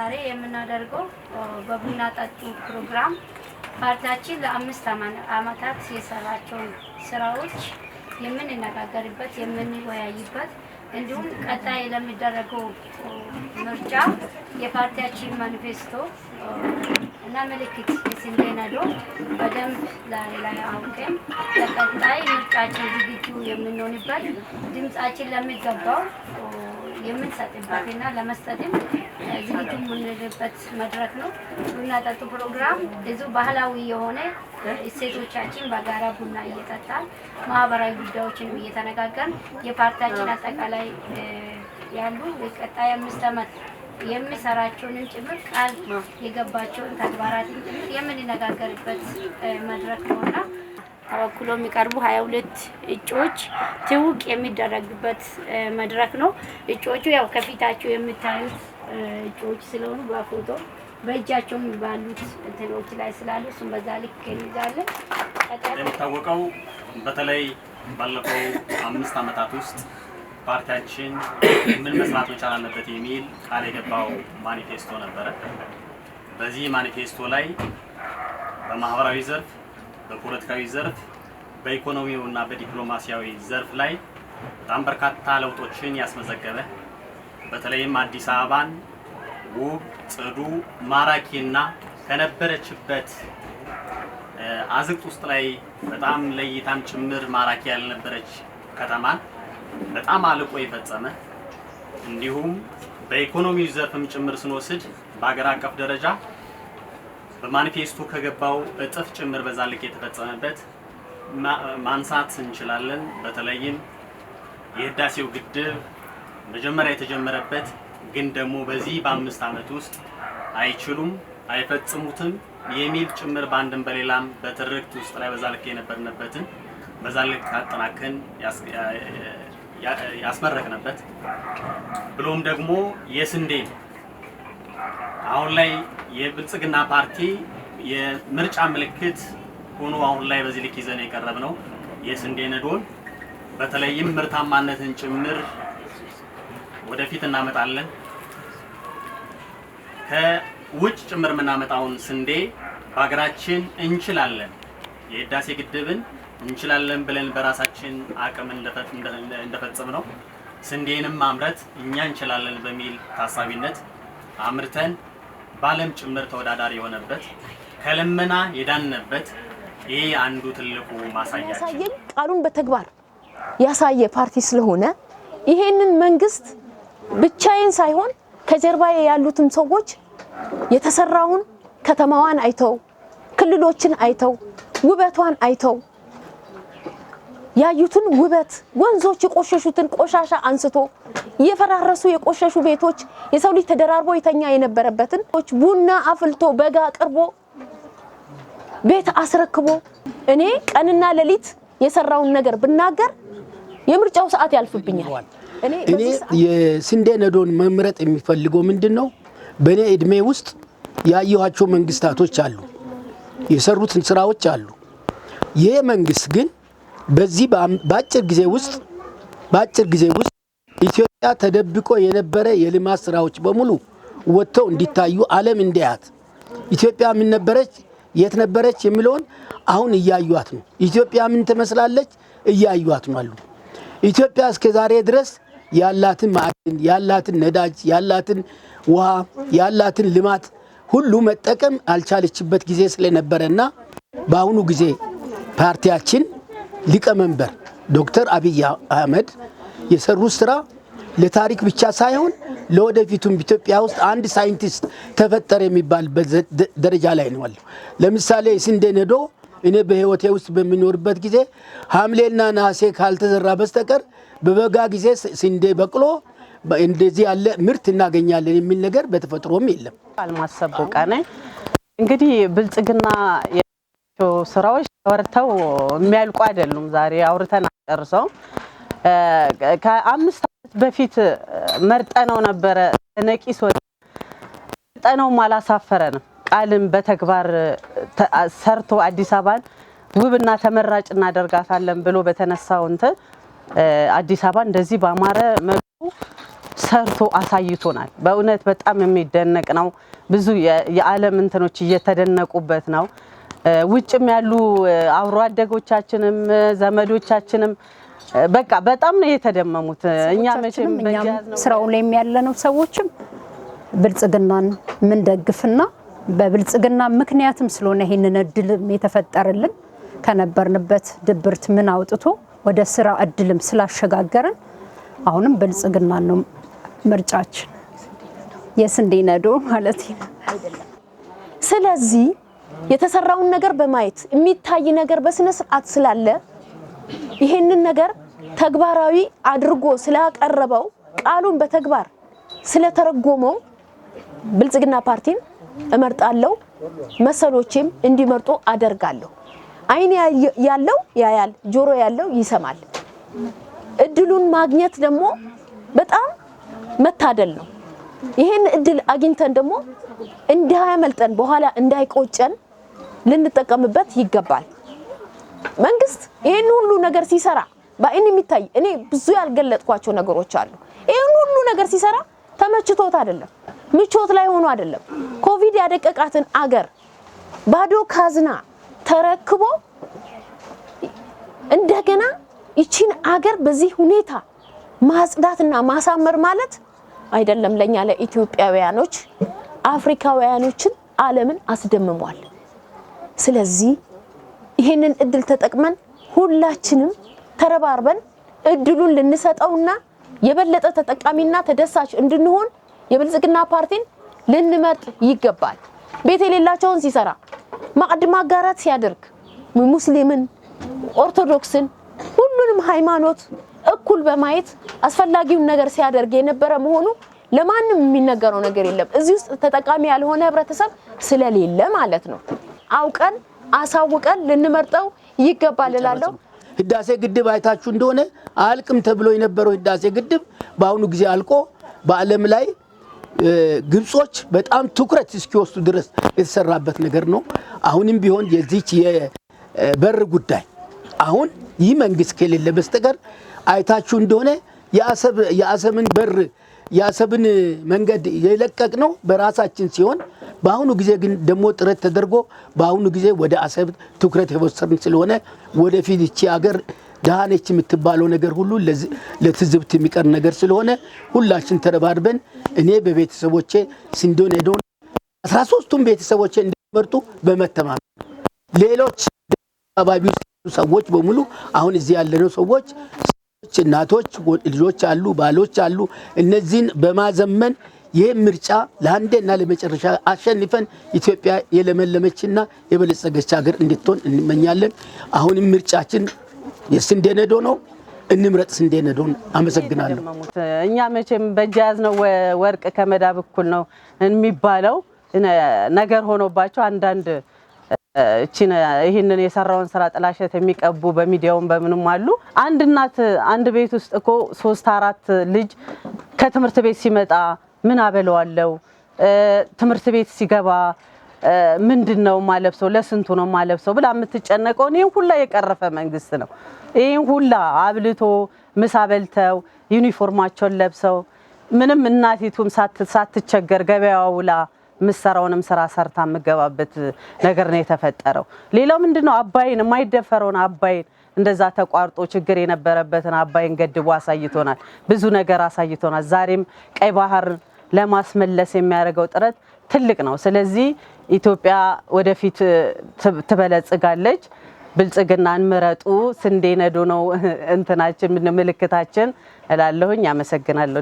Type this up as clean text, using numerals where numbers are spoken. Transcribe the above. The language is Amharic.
ዛሬ የምናደርገው በቡና ጠጡ ፕሮግራም ፓርቲያችን ለአምስት አመታት የሰራቸውን ስራዎች የምንነጋገርበት የምንወያይበት እንዲሁም ቀጣይ ለሚደረገው ምርጫ የፓርቲያችን ማኒፌስቶ እና ምልክት የስንዴ ነዶ በደንብ ዛሬ ላይ አውቀን ለቀጣይ ምርጫችን ዝግጁ የምንሆንበት ድምጻችን ለሚገባው የምንሰጥበትና ለመስጠትም ዝግጁ የምንሆንበት መድረክ ነው። ቡና ጠጡ ፕሮግራም ብዙ ባህላዊ የሆነ እሴቶቻችን በጋራ ቡና እየጠጣን ማህበራዊ ጉዳዮችን እየተነጋገርን የፓርቲያችን አጠቃላይ ያሉ የቀጣይ 5 አመት የሚሰራቸውን ጭምር ቃል የገባቸውን ተግባራትን ጭምር የምንነጋገርበት መድረክ ነውና ተወክሎ የሚቀርቡ 22 እጩዎች ትውቅ የሚደረግበት መድረክ ነው። እጩዎቹ ያው ከፊታቸው የምታዩት እጩዎች ስለሆኑ በፎቶ በእጃቸው ባሉት እንትኖች ላይ ስላሉ እሱም በዛ ልክ እንይዛለን። እንደሚታወቀው በተለይ ባለፈው 5 አመታት ውስጥ ፓርቲያችን ምን መስራት መቻል አለበት የሚል ቃል የገባው ማኒፌስቶ ነበረ። በዚህ ማኒፌስቶ ላይ በማህበራዊ ዘርፍ፣ በፖለቲካዊ ዘርፍ፣ በኢኮኖሚውና በዲፕሎማሲያዊ ዘርፍ ላይ በጣም በርካታ ለውጦችን ያስመዘገበ በተለይም አዲስ አበባን ውብ፣ ጽዱ፣ ማራኪና ከነበረችበት አዝቅት ውስጥ ላይ በጣም ለይታም ጭምር ማራኪ ያልነበረች ከተማን በጣም አልቆ የፈጸመ እንዲሁም በኢኮኖሚው ዘርፍም ጭምር ስንወስድ በአገር አቀፍ ደረጃ በማኒፌስቶ ከገባው እጥፍ ጭምር በዛ ልክ የተፈጸመበት ማንሳት እንችላለን። በተለይም የህዳሴው ግድብ መጀመሪያ የተጀመረበት ግን ደግሞ በዚህ በ5 አመት ውስጥ አይችሉም አይፈጽሙትም የሚል ጭምር ባንድም በሌላም በትርክት ውስጥ ላይ በዛ ልክ የነበርንበትን በዛ ልክ አጠናከን ያስመረቅንበት ብሎም ደግሞ የስንዴ አሁን ላይ የብልጽግና ፓርቲ የምርጫ ምልክት ሆኖ አሁን ላይ በዚህ ልክ ይዘን የቀረብነው የስንዴ ነዶን በተለይም ምርታማነትን ጭምር ወደፊት እናመጣለን። ከውጭ ጭምር የምናመጣውን ስንዴ በሀገራችን እንችላለን፣ የህዳሴ ግድብን እንችላለን ብለን በራሳችን አቅም እንደፈጸም ነው ስንዴንም ማምረት እኛ እንችላለን በሚል ታሳቢነት አምርተን ባለም ጭምር ተወዳዳሪ የሆነበት ከልመና የዳንበት ይሄ አንዱ ትልቁ ማሳያችን ቃሉን በተግባር ያሳየ ፓርቲ ስለሆነ ይሄንን መንግስት ብቻዬን ሳይሆን ከጀርባዬ ያሉትም ሰዎች የተሰራውን ከተማዋን አይተው ክልሎችን አይተው ውበቷን አይተው ያዩትን ውበት ወንዞች የቆሸሹትን ቆሻሻ አንስቶ የፈራረሱ የቆሸሹ ቤቶች የሰው ልጅ ተደራርቦ የተኛ የነበረበትን ቡና አፍልቶ በጋ አቅርቦ ቤት አስረክቦ እኔ ቀንና ሌሊት የሰራውን ነገር ብናገር የምርጫው ሰዓት ያልፍብኛል። እኔ የስንዴ ነዶን መምረጥ የሚፈልገው ምንድነው? በኔ እድሜ ውስጥ ያየኋቸው መንግስታቶች አሉ፣ የሰሩትን ስራዎች አሉ። ይሄ መንግስት ግን በዚህ በአጭር ጊዜ ውስጥ ኢትዮጵያ ተደብቆ የነበረ የልማት ስራዎች በሙሉ ወጥተው እንዲታዩ ዓለም እንዲያት ኢትዮጵያ ምን ነበረች የት ነበረች የሚለውን አሁን እያዩት ነው። ኢትዮጵያ ምን ትመስላለች እያዩት ነው አሉ። ኢትዮጵያ እስከ ዛሬ ድረስ ያላትን ማዕድን፣ ያላትን ነዳጅ፣ ያላትን ውሃ፣ ያላትን ልማት ሁሉ መጠቀም አልቻለችበት ጊዜ ስለነበረና በአሁኑ ጊዜ ፓርቲያችን ሊቀመንበር ዶክተር አብይ አህመድ የሰሩት ስራ ለታሪክ ብቻ ሳይሆን ለወደፊቱም ኢትዮጵያ ውስጥ አንድ ሳይንቲስት ተፈጠረ የሚባል ደረጃ ላይ ነው ያለው። ለምሳሌ ስንዴ ነዶ እኔ በህይወቴ ውስጥ በሚኖርበት ጊዜ ሐምሌና ነሐሴ ካልተዘራ በስተቀር በበጋ ጊዜ ስንዴ በቅሎ እንደዚህ ያለ ምርት እናገኛለን የሚል ነገር በተፈጥሮም የለም። አልማሰብ በቃኔ እንግዲህ ብልጽግና ስራዎች ወርተው የሚያልቁ አይደሉም። ዛሬ አውርተን አጨርሰው ከ5 አመት በፊት መርጠነው ነበረ ነቂስ መርጠነው አላሳፈረንም። ቃልም በተግባር ሰርቶ አዲስ አበባን ውብና ተመራጭ እናደርጋታለን ብሎ በተነሳው እንትን አዲስ አበባ እንደዚህ ባማረ መልኩ ሰርቶ አሳይቶናል። በእውነት በጣም የሚደነቅ ነው። ብዙ የዓለም እንትኖች እየተደነቁበት ነው። ውጭም ያሉ አብሮ አደጎቻችንም ዘመዶቻችንም በቃ በጣም ነው የተደመሙት። እኛ መቼም ስራው ላይ ያለነው ሰዎችም ብልጽግናን ምን ደግፍና በብልጽግና ምክንያትም ስለሆነ ይሄንን እድል የተፈጠረልን ከነበርንበት ድብርት ምን አውጥቶ ወደ ስራ እድልም ስላሸጋገረን አሁንም ብልጽግና ነው ምርጫችን፣ የስንዴ ነዶ ማለት ነው። ስለዚህ የተሰራውን ነገር በማየት የሚታይ ነገር በስነ ስርዓት ስላለ ይሄንን ነገር ተግባራዊ አድርጎ ስላቀረበው ቃሉን በተግባር ስለተረጎመው ብልጽግና ፓርቲን እመርጣለሁ፣ መሰሎቼም እንዲመርጡ አደርጋለሁ። አይን ያለው ያያል፣ ጆሮ ያለው ይሰማል። እድሉን ማግኘት ደግሞ በጣም መታደል ነው። ይሄን እድል አግኝተን ደግሞ እንዳያመልጠን በኋላ እንዳይቆጨን ልንጠቀምበት ይገባል። መንግስት ይሄን ሁሉ ነገር ሲሰራ በአይን የሚታይ እኔ ብዙ ያልገለጥኳቸው ነገሮች አሉ። ይሄን ሁሉ ነገር ሲሰራ ተመችቶት አይደለም፣ ምቾት ላይ ሆኖ አይደለም። ኮቪድ ያደቀቃትን አገር ባዶ ካዝና ተረክቦ እንደገና ይቺን አገር በዚህ ሁኔታ ማጽዳትና ማሳመር ማለት አይደለም ለኛ ለኢትዮጵያውያኖች አፍሪካውያኖችን ዓለምን አስደምሟል። ስለዚህ ይሄንን እድል ተጠቅመን ሁላችንም ተረባርበን እድሉን ልንሰጠውና የበለጠ ተጠቃሚና ተደሳች እንድንሆን የብልጽግና ፓርቲን ልንመርጥ ይገባል። ቤት የሌላቸውን ሲሰራ ማዕድ ማጋራት ሲያደርግ ሙስሊምን፣ ኦርቶዶክስን ሁሉንም ሃይማኖት እኩል በማየት አስፈላጊውን ነገር ሲያደርግ የነበረ መሆኑ ለማንም የሚነገረው ነገር የለም። እዚህ ውስጥ ተጠቃሚ ያልሆነ ህብረተሰብ ስለሌለ ማለት ነው። አውቀን አሳውቀን ልንመርጠው ይገባል እላለሁ። ህዳሴ ግድብ አይታችሁ እንደሆነ አልቅም ተብሎ የነበረው ህዳሴ ግድብ በአሁኑ ጊዜ አልቆ በዓለም ላይ ግብጾች በጣም ትኩረት እስኪወስዱ ድረስ የተሰራበት ነገር ነው። አሁንም ቢሆን የዚች የበር ጉዳይ አሁን ይህ መንግስት ከሌለ በስተቀር አይታችሁ እንደሆነ የአሰብን በር የአሰብን መንገድ የለቀቅ ነው በራሳችን ሲሆን በአሁኑ ጊዜ ግን ደግሞ ጥረት ተደርጎ በአሁኑ ጊዜ ወደ አሰብ ትኩረት የወሰድን ስለሆነ ወደፊት እቺ ሀገር ዳህነች የምትባለው ነገር ሁሉ ለትዝብት የሚቀር ነገር ስለሆነ ሁላችን ተረባርበን እኔ በቤተሰቦቼ ስንዴ ነዶን 13ቱም ቤተሰቦቼ እንዲመርጡ በመተማመን ሌሎች አባቢ ሰዎች በሙሉ አሁን እዚህ ያለነው ሰዎች እናቶች ልጆች አሉ፣ ባሎች አሉ። እነዚህን በማዘመን ይህ ምርጫ ለአንዴና ለመጨረሻ አሸንፈን ኢትዮጵያ የለመለመችና የበለጸገች ሀገር እንድትሆን እንመኛለን። አሁንም ምርጫችን የስንዴ ነዶ ነው። እንምረጥ ስንዴ ነዶን። አመሰግናለሁ። እኛ መቼም በእጅ ያዝነው ወርቅ ከመዳብ እኩል ነው የሚባለው ነገር ሆኖባቸው አንዳንድ ይህንን የሰራውን ስራ ጥላሸት የሚቀቡ በሚዲያውም በምንም አሉ። አንድ እናት አንድ ቤት ውስጥ እኮ 3-4 ልጅ ከትምህርት ቤት ሲመጣ ምን አበለዋለው፣ ትምህርት ቤት ሲገባ ምንድነው ማለብሰው፣ ለስንቱ ነው ማለብሰው ብላ የምትጨነቀው ይሄን ሁላ የቀረፈ መንግስት ነው። ይሄን ሁላ አብልቶ ምሳ በልተው ዩኒፎርማቸውን ለብሰው ምንም እናቲቱም ሳትቸገር ገበያው ውላ ምሰራውንም ስራ ሰርታ መገባበት ነገር ነው የተፈጠረው። ሌላው ምንድነው አባይን የማይደፈረውን አባይን እንደዛ ተቋርጦ ችግር የነበረበትን አባይን ገድቦ አሳይቶናል። ብዙ ነገር አሳይቶናል። ዛሬም ቀይ ባህር ለማስመለስ የሚያደርገው ጥረት ትልቅ ነው። ስለዚህ ኢትዮጵያ ወደፊት ትበለጽጋለች። ብልጽግናን ምረጡ፣ ስንዴ ነዶ ነው እንትናችን ምልክታችን እላለሁኝ። አመሰግናለሁ።